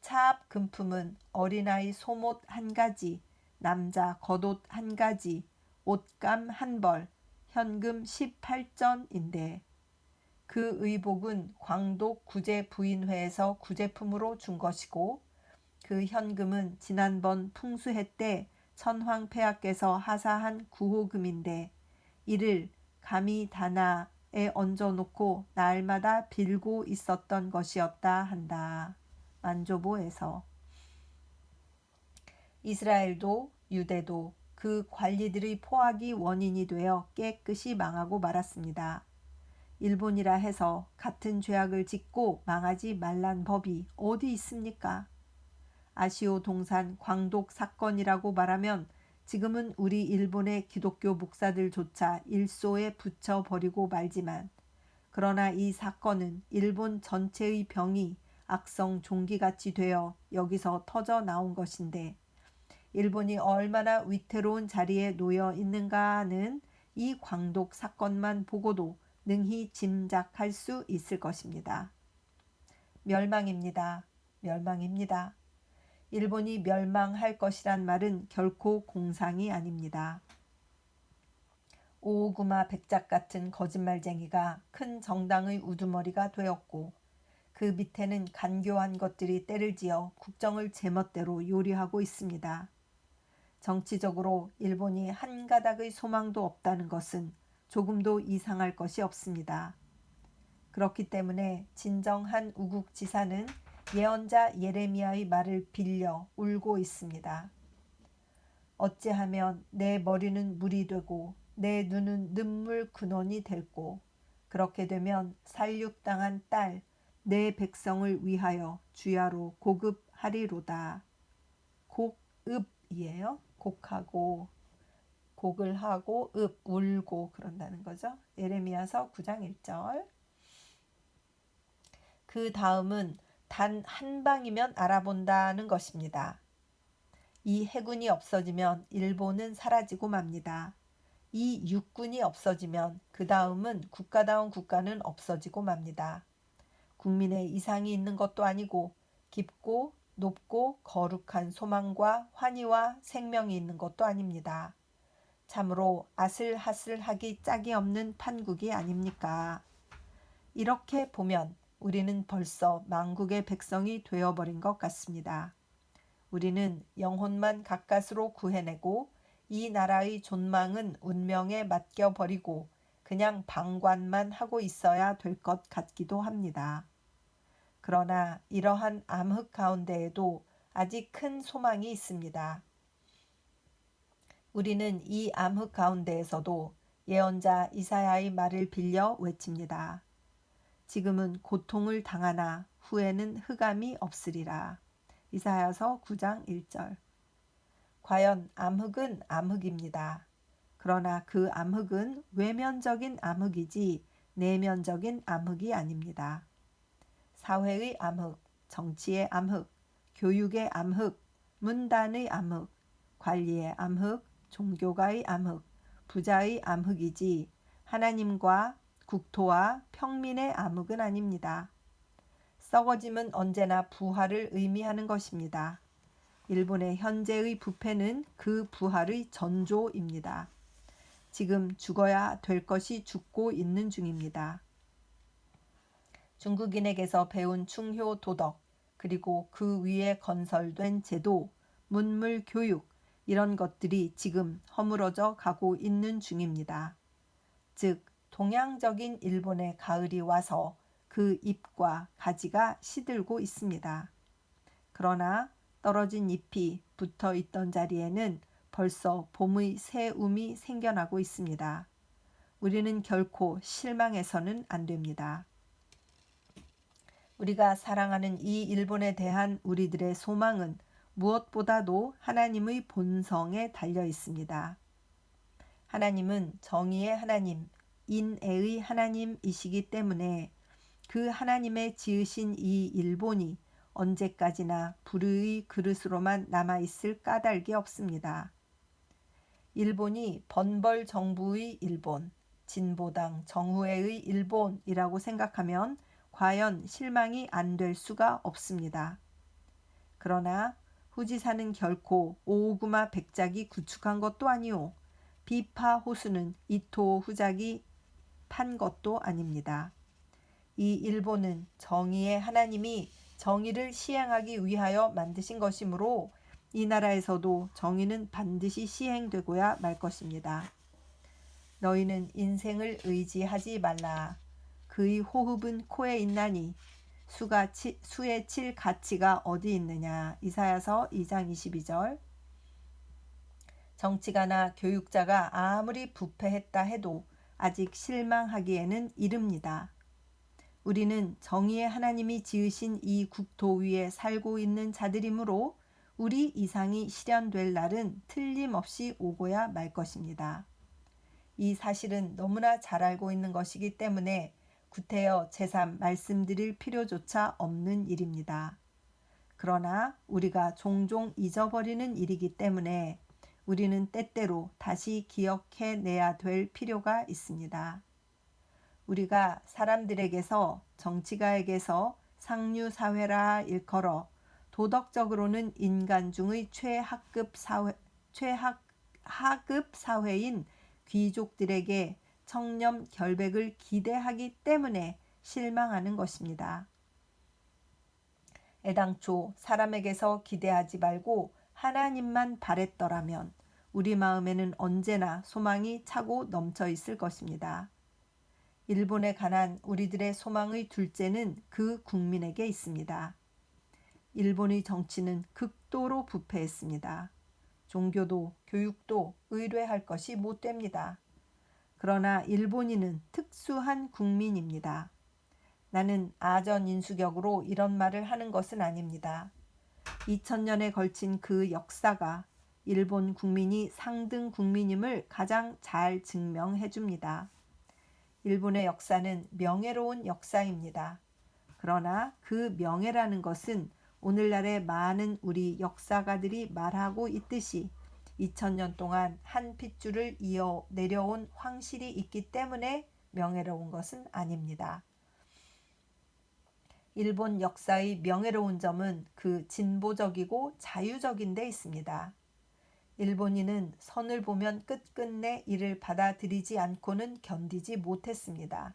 Speaker 1: 차압 금품은 어린아이 소못 1가지, 남자 겉옷 1가지, 옷감 1벌, 현금 18전인데 그 의복은 광독 구제부인회에서 구제품으로 준 것이고 그 현금은 지난번 풍수해 때 천황폐하께서 하사한 구호금인데 이를 감히 다나 얹어놓고 날마다 빌고 있었던 것이었다 한다. 만조보에서. 이스라엘도 유대도 그 관리들의 포악이 원인이 되어 깨끗이 망하고 말았습니다. 일본이라 해서 같은 죄악을 짓고 망하지 말란 법이 어디 있습니까? 아시오 동산 광독 사건이라고 말하면 지금은 우리 일본의 기독교 목사들조차 일소에 붙여버리고 말지만, 그러나 이 사건은 일본 전체의 병이 악성 종기같이 되어 여기서 터져 나온 것인데, 일본이 얼마나 위태로운 자리에 놓여 있는가는 이 광독 사건만 보고도 능히 짐작할 수 있을 것입니다. 멸망입니다. 멸망입니다. 일본이 멸망할 것이란 말은 결코 공상이 아닙니다. 오오구마 백작 같은 거짓말쟁이가 큰 정당의 우두머리가 되었고, 그 밑에는 간교한 것들이 때를 지어 국정을 제멋대로 요리하고 있습니다. 정치적으로 일본이 한 가닥의 소망도 없다는 것은 조금도 이상할 것이 없습니다. 그렇기 때문에 진정한 우국지사는 예언자 예레미야의 말을 빌려 울고 있습니다. 어찌하면 내 머리는 물이 되고 내 눈은 눈물 근원이 될고, 그렇게 되면 살육당한 딸 내 백성을 위하여 주야로 고급하리로다. 곡읍이에요. 곡하고 곡을 하고 울고 그런다는 거죠. 예레미야서 9장 1절. 그 다음은 단 한 방이면 알아본다는 것입니다. 이 해군이 없어지면 일본은 사라지고 맙니다. 이 육군이 없어지면 그 다음은 국가다운 국가는 없어지고 맙니다. 국민의 이상이 있는 것도 아니고 깊고 높고 거룩한 소망과 환희와 생명이 있는 것도 아닙니다. 참으로 아슬아슬하기 짝이 없는 판국이 아닙니까? 이렇게 보면 우리는 벌써 만국의 백성이 되어버린 것 같습니다. 우리는 영혼만 가까스로 구해내고 이 나라의 존망은 운명에 맡겨버리고 그냥 방관만 하고 있어야 될 것 같기도 합니다. 그러나 이러한 암흑 가운데에도 아직 큰 소망이 있습니다. 우리는 이 암흑 가운데에서도 예언자 이사야의 말을 빌려 외칩니다. 지금은 고통을 당하나 후에는 흑암이 없으리라. 이사야서 9장 1절. 과연 암흑은 암흑입니다. 그러나 그 암흑은 외면적인 암흑이지 내면적인 암흑이 아닙니다. 사회의 암흑, 정치의 암흑, 교육의 암흑, 문단의 암흑, 관리의 암흑, 종교가의 암흑, 부자의 암흑이지 하나님과 국토와 평민의 암흑은 아닙니다. 썩어짐은 언제나 부활을 의미하는 것입니다. 일본의 현재의 부패는 그 부활의 전조입니다. 지금 죽어야 될 것이 죽고 있는 중입니다. 중국인에게서 배운 충효 도덕, 그리고 그 위에 건설된 제도, 문물 교육, 이런 것들이 지금 허물어져 가고 있는 중입니다. 즉 동양적인 일본의 가을이 와서 그 잎과 가지가 시들고 있습니다. 그러나 떨어진 잎이 붙어 있던 자리에는 벌써 봄의 새움이 생겨나고 있습니다. 우리는 결코 실망해서는 안 됩니다. 우리가 사랑하는 이 일본에 대한 우리들의 소망은 무엇보다도 하나님의 본성에 달려 있습니다. 하나님은 정의의 하나님, 인애의 하나님이시기 때문에 그 하나님의 지으신 이 일본이 언제까지나 불의의 그릇으로만 남아있을 까닭이 없습니다. 일본이 번벌 정부의 일본, 진보당 정후회의 일본이라고 생각하면 과연 실망이 안 될 수가 없습니다. 그러나 후지사는 결코 오오구마 백작이 구축한 것도 아니오, 비파 호수는 이토 후작이 판 것도 아닙니다. 이 일본은 정의의 하나님이 정의를 시행하기 위하여 만드신 것이므로 이 나라에서도 정의는 반드시 시행되고야 말 것입니다. 너희는 인생을 의지하지 말라. 그의 호흡은 코에 있나니 수에 칠 가치가 어디 있느냐. 이사야서 2장 22절. 정치가나 교육자가 아무리 부패했다 해도 아직 실망하기에는 이릅니다. 우리는 정의의 하나님이 지으신 이 국토 위에 살고 있는 자들이므로 우리 이상이 실현될 날은 틀림없이 오고야 말 것입니다. 이 사실은 너무나 잘 알고 있는 것이기 때문에 구태여 제3 말씀드릴 필요조차 없는 일입니다. 그러나 우리가 종종 잊어버리는 일이기 때문에 우리는 때때로 다시 기억해내야 될 필요가 있습니다. 우리가 사람들에게서 정치가에게서 상류사회라 일컬어 도덕적으로는 인간 중의 최하급 사회인 귀족들에게 청렴 결백을 기대하기 때문에 실망하는 것입니다. 애당초 사람에게서 기대하지 말고 하나님만 바랬더라면 우리 마음에는 언제나 소망이 차고 넘쳐 있을 것입니다. 일본에 관한 우리들의 소망의 둘째는 그 국민에게 있습니다. 일본의 정치는 극도로 부패했습니다. 종교도 교육도 의뢰할 것이 못 됩니다. 그러나 일본인은 특수한 국민입니다. 나는 아전인수격으로 이런 말을 하는 것은 아닙니다. 2000년에 걸친 그 역사가 일본 국민이 상등 국민임을 가장 잘 증명해 줍니다. 일본의 역사는 명예로운 역사입니다. 그러나 그 명예라는 것은 오늘날의 많은 우리 역사가들이 말하고 있듯이 2000년 동안 한 핏줄을 이어 내려온 황실이 있기 때문에 명예로운 것은 아닙니다. 일본 역사의 명예로운 점은 그 진보적이고 자유적인 데 있습니다. 일본인은 선을 보면 끝끝내 이를 받아들이지 않고는 견디지 못했습니다.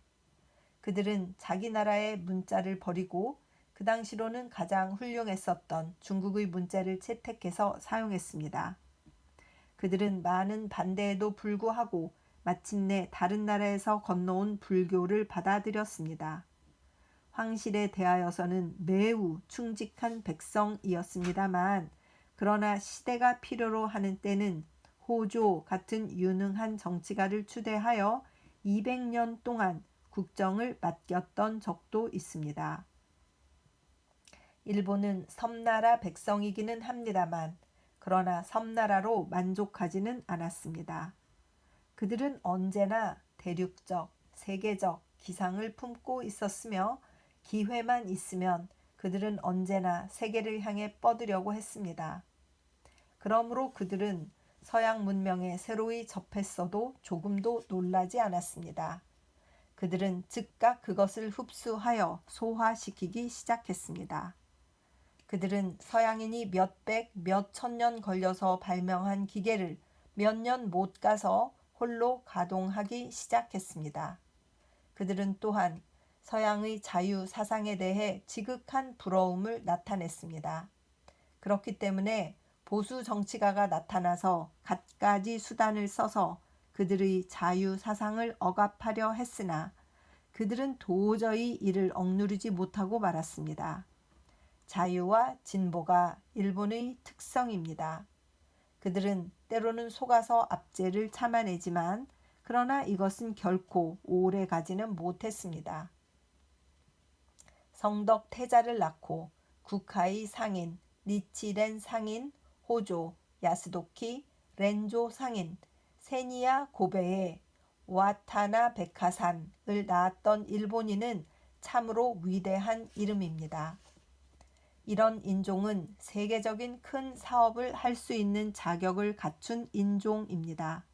Speaker 1: 그들은 자기 나라의 문자를 버리고 그 당시로는 가장 훌륭했었던 중국의 문자를 채택해서 사용했습니다. 그들은 많은 반대에도 불구하고 마침내 다른 나라에서 건너온 불교를 받아들였습니다. 황실에 대하여서는 매우 충직한 백성이었습니다만 그러나 시대가 필요로 하는 때는 호조 같은 유능한 정치가를 추대하여 200년 동안 국정을 맡겼던 적도 있습니다. 일본은 섬나라 백성이기는 합니다만 그러나 섬나라로 만족하지는 않았습니다. 그들은 언제나 대륙적, 세계적 기상을 품고 있었으며 기회만 있으면 그들은 언제나 세계를 향해 뻗으려고 했습니다. 그러므로 그들은 서양 문명에 새로이 접했어도 조금도 놀라지 않았습니다. 그들은 즉각 그것을 흡수하여 소화시키기 시작했습니다. 그들은 서양인이 몇백, 몇천 년 걸려서 발명한 기계를 몇 년 못 가서 홀로 가동하기 시작했습니다. 그들은 또한 서양의 자유 사상에 대해 지극한 부러움을 나타냈습니다. 그렇기 때문에 보수 정치가가 나타나서 갖가지 수단을 써서 그들의 자유 사상을 억압하려 했으나 그들은 도저히 이를 억누르지 못하고 말았습니다. 자유와 진보가 일본의 특성입니다. 그들은 때로는 속아서 압제를 참아내지만 그러나 이것은 결코 오래 가지는 못했습니다. 성덕 태자를 낳고 국하의 상인, 니치렌 상인, 호조, 야스도키, 렌조 상인, 세니야 고베에 와타나 백화산을 낳았던 일본인은 참으로 위대한 이름입니다. 이런 인종은 세계적인 큰 사업을 할 수 있는 자격을 갖춘 인종입니다.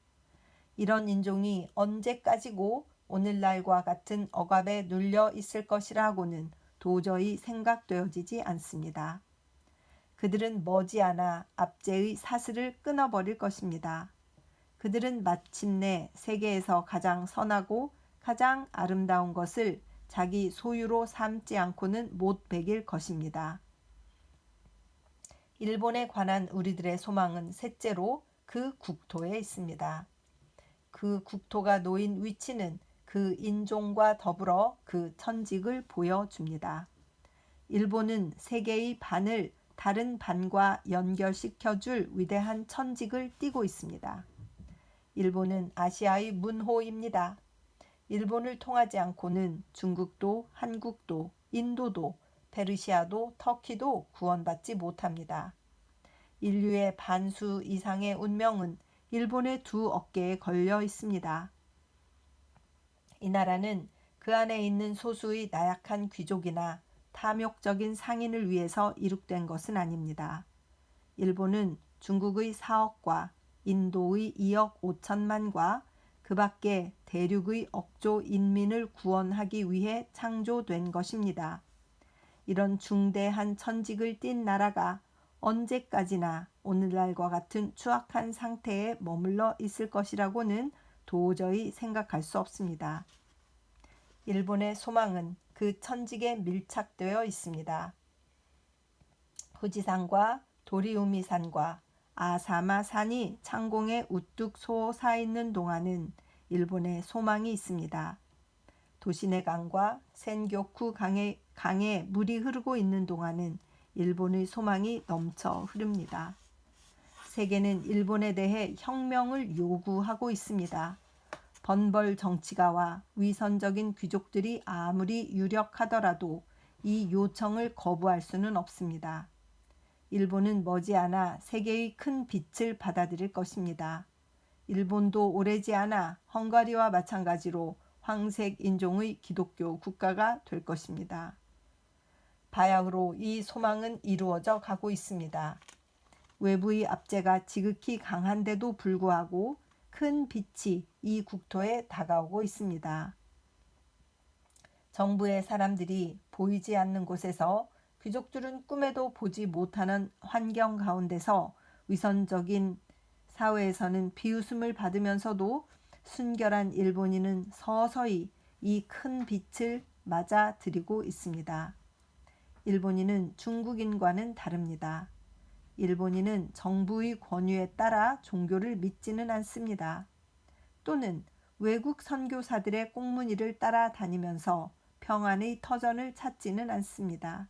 Speaker 1: 이런 인종이 언제까지고 오늘날과 같은 억압에 눌려 있을 것이라고는 도저히 생각되어지지 않습니다. 그들은 머지않아 압제의 사슬을 끊어버릴 것입니다. 그들은 마침내 세계에서 가장 선하고 가장 아름다운 것을 자기 소유로 삼지 않고는 못 베길 것입니다. 일본에 관한 우리들의 소망은 셋째로 그 국토에 있습니다. 그 국토가 놓인 위치는 그 인종과 더불어 그 천직을 보여줍니다. 일본은 세계의 반을 다른 반과 연결시켜줄 위대한 천직을 띠고 있습니다. 일본은 아시아의 문호입니다. 일본을 통하지 않고는 중국도, 한국도, 인도도, 페르시아도, 터키도 구원받지 못합니다. 인류의 반수 이상의 운명은 일본의 두 어깨에 걸려 있습니다. 이 나라는 그 안에 있는 소수의 나약한 귀족이나 탐욕적인 상인을 위해서 이룩된 것은 아닙니다. 일본은 중국의 4억과 인도의 2억 5천만과 그 밖에 대륙의 억조 인민을 구원하기 위해 창조된 것입니다. 이런 중대한 천직을 띤 나라가 언제까지나 오늘날과 같은 추악한 상태에 머물러 있을 것이라고는 도저히 생각할 수 없습니다. 일본의 소망은 그 천직에 밀착되어 있습니다. 후지산과 도리우미산과 아사마산이 창공에 우뚝 솟아있는 동안은 일본의 소망이 있습니다. 도시네강과 센교쿠 강에 물이 흐르고 있는 동안은 일본의 소망이 넘쳐 흐릅니다. 세계는 일본에 대해 혁명을 요구하고 있습니다. 번벌 정치가와 위선적인 귀족들이 아무리 유력하더라도 이 요청을 거부할 수는 없습니다. 일본은 머지않아 세계의 큰 빛을 받아들일 것입니다. 일본도 오래지 않아 헝가리와 마찬가지로 황색 인종의 기독교 국가가 될 것입니다. 바야흐로 이 소망은 이루어져 가고 있습니다. 외부의 압제가 지극히 강한데도 불구하고 큰 빛이 이 국토에 다가오고 있습니다. 정부의 사람들이 보이지 않는 곳에서 귀족들은 꿈에도 보지 못하는 환경 가운데서 위선적인 사회에서는 비웃음을 받으면서도 순결한 일본인은 서서히 이 큰 빛을 맞아들이고 있습니다. 일본인은 중국인과는 다릅니다. 일본인은 정부의 권유에 따라 종교를 믿지는 않습니다. 또는 외국 선교사들의 꽁무니를 따라다니면서 평안의 터전을 찾지는 않습니다.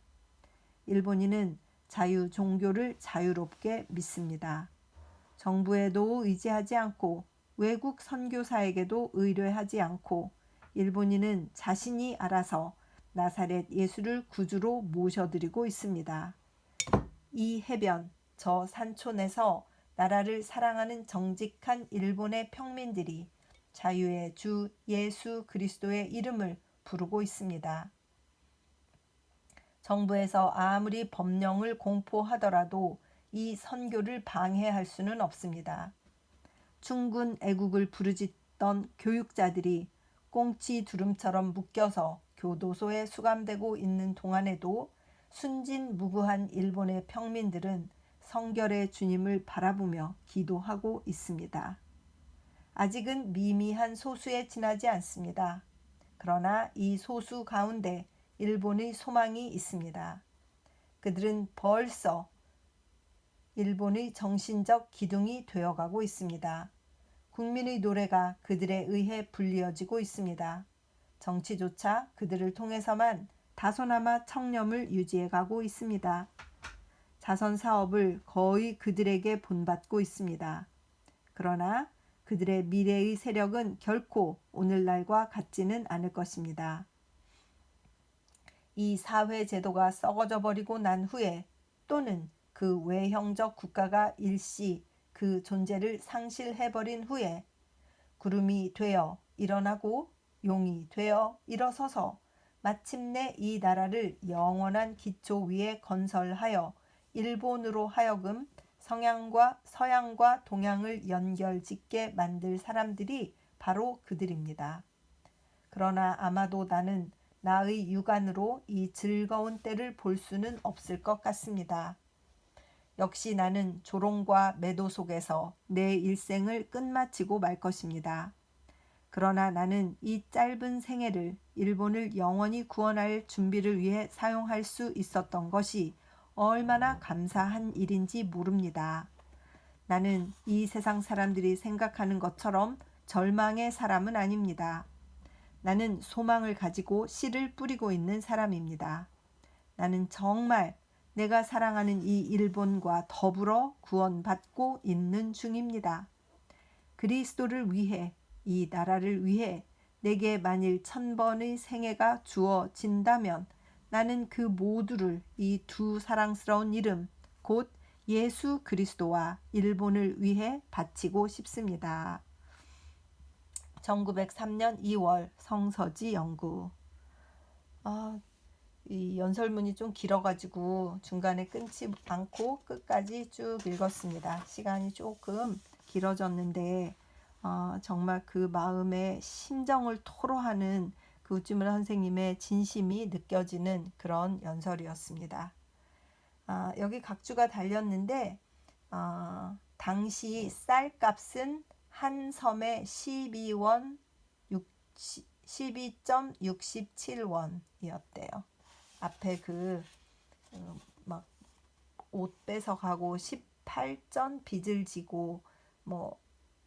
Speaker 1: 일본인은 자유 종교를 자유롭게 믿습니다. 정부에도 의지하지 않고 외국 선교사에게도 의뢰하지 않고 일본인은 자신이 알아서 나사렛 예수를 구주로 모셔드리고 있습니다. 이 해변, 저 산촌에서 나라를 사랑하는 정직한 일본의 평민들이 자유의 주 예수 그리스도의 이름을 부르고 있습니다. 정부에서 아무리 법령을 공포하더라도 이 선교를 방해할 수는 없습니다. 충군 애국을 부르짖던 교육자들이 꽁치 두름처럼 묶여서 교도소에 수감되고 있는 동안에도 순진무구한 일본의 평민들은 성결의 주님을 바라보며 기도하고 있습니다. 아직은 미미한 소수에 지나지 않습니다. 그러나 이 소수 가운데 일본의 소망이 있습니다. 그들은 벌써 일본의 정신적 기둥이 되어가고 있습니다. 국민의 노래가 그들에 의해 불리어지고 있습니다. 정치조차 그들을 통해서만 다소나마 청렴을 유지해가고 있습니다. 자선 사업을 거의 그들에게 본받고 있습니다. 그러나 그들의 미래의 세력은 결코 오늘날과 같지는 않을 것입니다. 이 사회 제도가 썩어져 버리고 난 후에 또는 그 외형적 국가가 일시 그 존재를 상실해버린 후에 구름이 되어 일어나고 용이 되어 일어서서 마침내 이 나라를 영원한 기초 위에 건설하여 일본으로 하여금 서양과 동양을 연결짓게 만들 사람들이 바로 그들입니다. 그러나 아마도 나는 나의 육안으로 이 즐거운 때를 볼 수는 없을 것 같습니다. 역시 나는 조롱과 매도 속에서 내 일생을 끝마치고 말 것입니다. 그러나 나는 이 짧은 생애를 일본을 영원히 구원할 준비를 위해 사용할 수 있었던 것이 얼마나 감사한 일인지 모릅니다. 나는 이 세상 사람들이 생각하는 것처럼 절망의 사람은 아닙니다. 나는 소망을 가지고 씨를 뿌리고 있는 사람입니다. 나는 정말 내가 사랑하는 이 일본과 더불어 구원받고 있는 중입니다. 그리스도를 위해, 이 나라를 위해 내게 만일 1000번의 생애가 주어진다면 나는 그 모두를 이 두 사랑스러운 이름, 곧 예수 그리스도와 일본을 위해 바치고 싶습니다. 1903년 2월 성서지 연구. 이 연설문이 좀 길어가지고 중간에 끊지 않고 끝까지 쭉 읽었습니다. 시간이 조금 길어졌는데 정말 그 마음의 심정을 토로하는 그 우찌무라 선생님의 진심이 느껴지는 그런 연설이었습니다. 여기 각주가 달렸는데 당시 쌀값은 한 섬에 12.67원이었대요. 앞에 막 옷 뺏어가고 18전 빚을 지고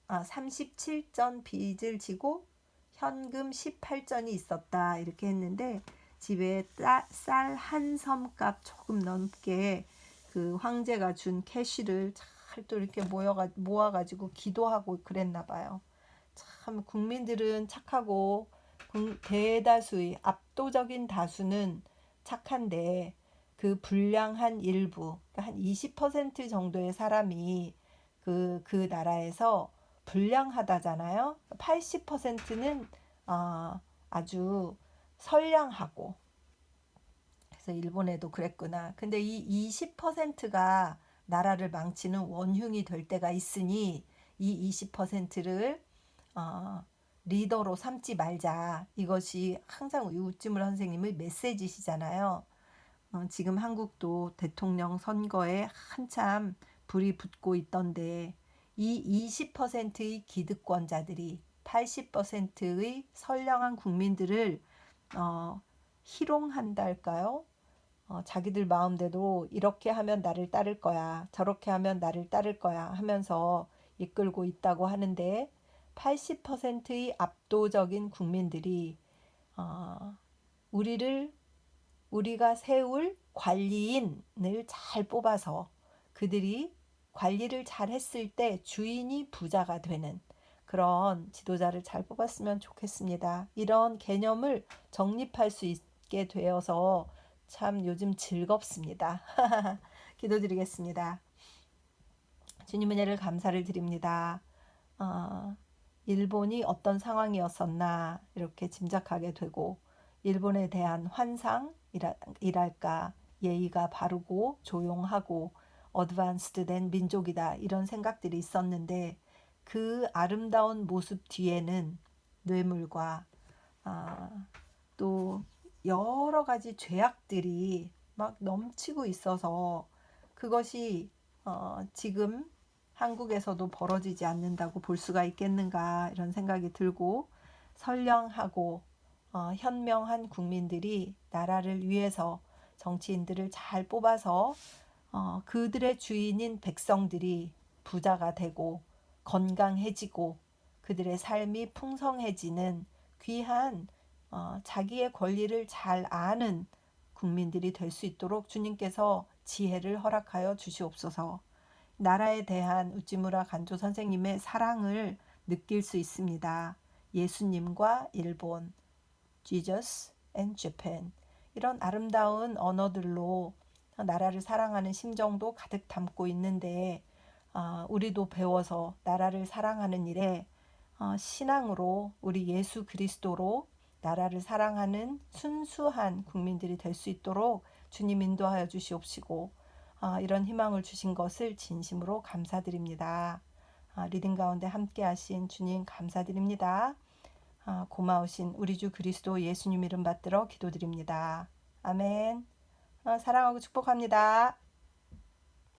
Speaker 1: 37전 빚을 지고 현금 18전이 있었다 이렇게 했는데 집에 쌀 한 섬값 조금 넘게 그 황제가 준 캐시를 잘 또 이렇게 모아가지고 기도하고 그랬나 봐요. 참 국민들은 착하고 대다수의 압도적인 다수는 착한데 그 불량한 일부, 한 20% 정도의 사람이 그 나라에서 불량하다잖아요. 80%는 아주 선량하고, 그래서 일본에도 그랬구나. 근데 이 20%가 나라를 망치는 원흉이 될 때가 있으니 이 20%를 리더로 삼지 말자. 이것이 항상 우찌무라 선생님의 메시지시잖아요. 지금 한국도 대통령 선거에 한참 불이 붙고 있던데 이 20%의 기득권자들이 80%의 선량한 국민들을 희롱한달까요? 자기들 마음대로 이렇게 하면 나를 따를 거야, 저렇게 하면 나를 따를 거야 하면서 이끌고 있다고 하는데 80%의 압도적인 국민들이 우리가 세울 관리인을 잘 뽑아서 그들이 관리를 잘 했을 때 주인이 부자가 되는 그런 지도자를 잘 뽑았으면 좋겠습니다. 이런 개념을 정립할 수 있게 되어서 참 요즘 즐겁습니다. 기도드리겠습니다. 주님 은혜를 감사를 드립니다. 일본이 어떤 상황이었었나 이렇게 짐작하게 되고 일본에 대한 환상이랄까 예의가 바르고 조용하고 어드밴스드된 민족이다 이런 생각들이 있었는데 그 아름다운 모습 뒤에는 뇌물과 또 여러 가지 죄악들이 막 넘치고 있어서 그것이 지금 한국에서도 벌어지지 않는다고 볼 수가 있겠는가 이런 생각이 들고 선량하고 현명한 국민들이 나라를 위해서 정치인들을 잘 뽑아서 그들의 주인인 백성들이 부자가 되고 건강해지고 그들의 삶이 풍성해지는 귀한 자기의 권리를 잘 아는 국민들이 될 수 있도록 주님께서 지혜를 허락하여 주시옵소서. 나라에 대한 우찌무라 간조 선생님의 사랑을 느낄 수 있습니다. 예수님과 일본, Jesus and Japan 이런 아름다운 언어들로 나라를 사랑하는 심정도 가득 담고 있는데 우리도 배워서 나라를 사랑하는 일에 신앙으로 우리 예수 그리스도로 나라를 사랑하는 순수한 국민들이 될 수 있도록 주님 인도하여 주시옵시고 이런 희망을 주신 것을 진심으로 감사드립니다. 리딩 가운데 함께 하신 주님 감사드립니다. 고마우신 우리 주 그리스도 예수님 이름 받들어 기도드립니다. 아멘. 사랑하고 축복합니다.